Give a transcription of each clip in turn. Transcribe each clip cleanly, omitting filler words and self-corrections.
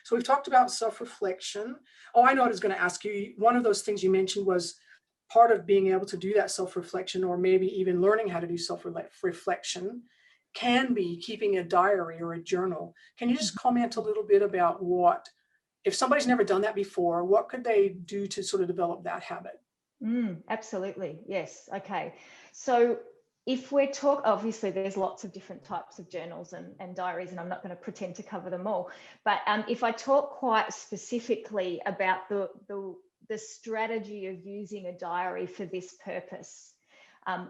So we've talked about self-reflection. Oh, I know what I was going to ask you. One of those things you mentioned was part of being able to do that self-reflection, or maybe even learning how to do self-reflection, can be keeping a diary or a journal. Can you just comment a little bit about what, if somebody's never done that before, what could they do to sort of develop that habit? Absolutely. Yes. Okay. So if we're obviously there's lots of different types of journals and diaries, and I'm not going to pretend to cover them all. But if I talk quite specifically about the strategy of using a diary for this purpose,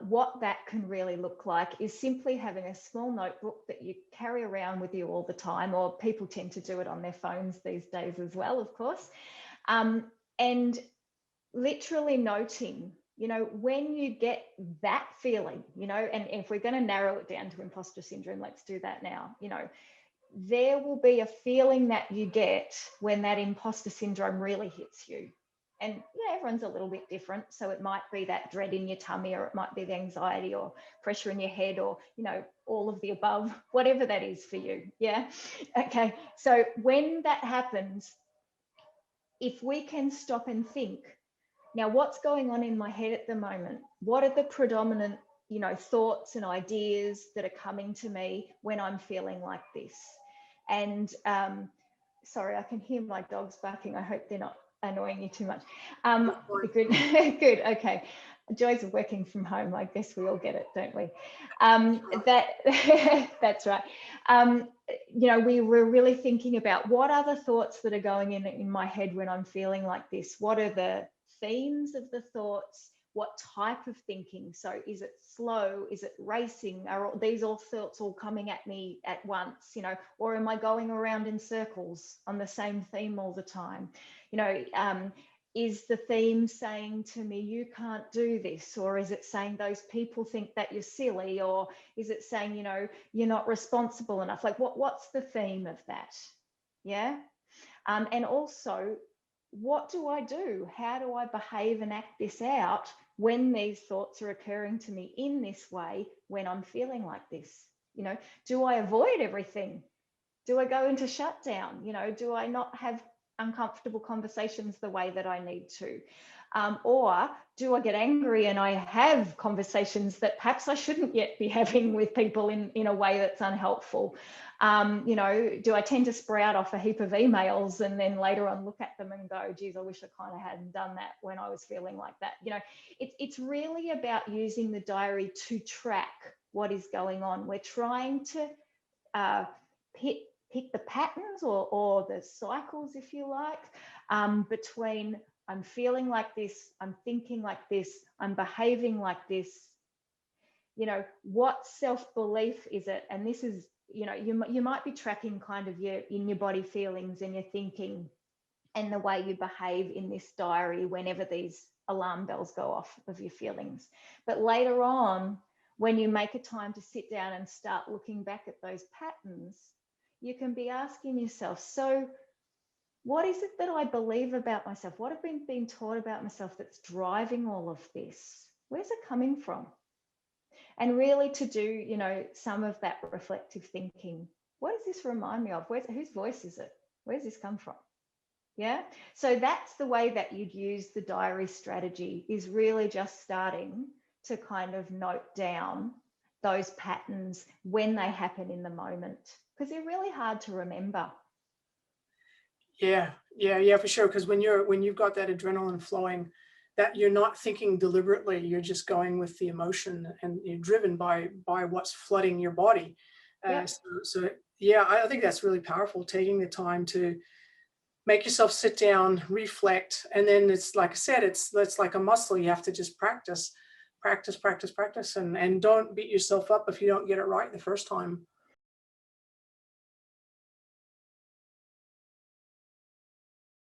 what that can really look like is simply having a small notebook that you carry around with you all the time, or people tend to do it on their phones these days as well, of course, and literally noting, when you get that feeling, and if we're going to narrow it down to imposter syndrome, let's do that now. There will be a feeling that you get when that imposter syndrome really hits you. And everyone's a little bit different. So it might be that dread in your tummy, or it might be the anxiety or pressure in your head, or, all of the above, whatever that is for you. Yeah. Okay. So when that happens, if we can stop and think, now what's going on in my head at the moment? What are the predominant, thoughts and ideas that are coming to me when I'm feeling like this? And sorry, I can hear my dogs barking. I hope they're not annoying you too much. Good. Good. Okay. Joys of working from home. I guess we all get it, don't we? That's right. We were really thinking about what are the thoughts that are going in my head when I'm feeling like this? What are the themes of the thoughts? What type of thinking? So is it slow? Is it racing? Are these all thoughts all coming at me at once? Or am I going around in circles on the same theme all the time? Is the theme saying to me, you can't do this? Or is it saying those people think that you're silly? Or is it saying, you're not responsible enough? Like what's the theme of that? Yeah. And also, what do I do? How do I behave and act this out when these thoughts are occurring to me in this way when I'm feeling like this? Do I avoid everything? Do I go into shutdown? Do I not have uncomfortable conversations the way that I need to? Or do I get angry and I have conversations that perhaps I shouldn't yet be having with people in a way that's unhelpful? Do I tend to sprout off a heap of emails and then later on look at them and go, geez, I wish I kind of hadn't done that when I was feeling like that? It's really about using the diary to track what is going on. We're trying to pick the patterns or the cycles, if you like, between I'm feeling like this, I'm thinking like this, I'm behaving like this. What self-belief is it? And this is, you might be tracking kind of your body feelings and your thinking and the way you behave in this diary whenever these alarm bells go off of your feelings. But later on, when you make a time to sit down and start looking back at those patterns, you can be asking yourself, so what is it that I believe about myself? What have been being taught about myself that's driving all of this? Where's it coming from? And really to do, some of that reflective thinking. What does this remind me of? Whose voice is it? Where's this come from? Yeah. So that's the way that you'd use the diary strategy, is really just starting to kind of note down those patterns when they happen in the moment, because they're really hard to remember. Yeah, for sure. Because when you've got that adrenaline flowing, that you're not thinking deliberately, you're just going with the emotion, and you're driven by what's flooding your body. So yeah, I think that's really powerful. Taking the time to make yourself sit down, reflect, and then it's like I said, it's like a muscle. You have to just practice, and don't beat yourself up if you don't get it right the first time.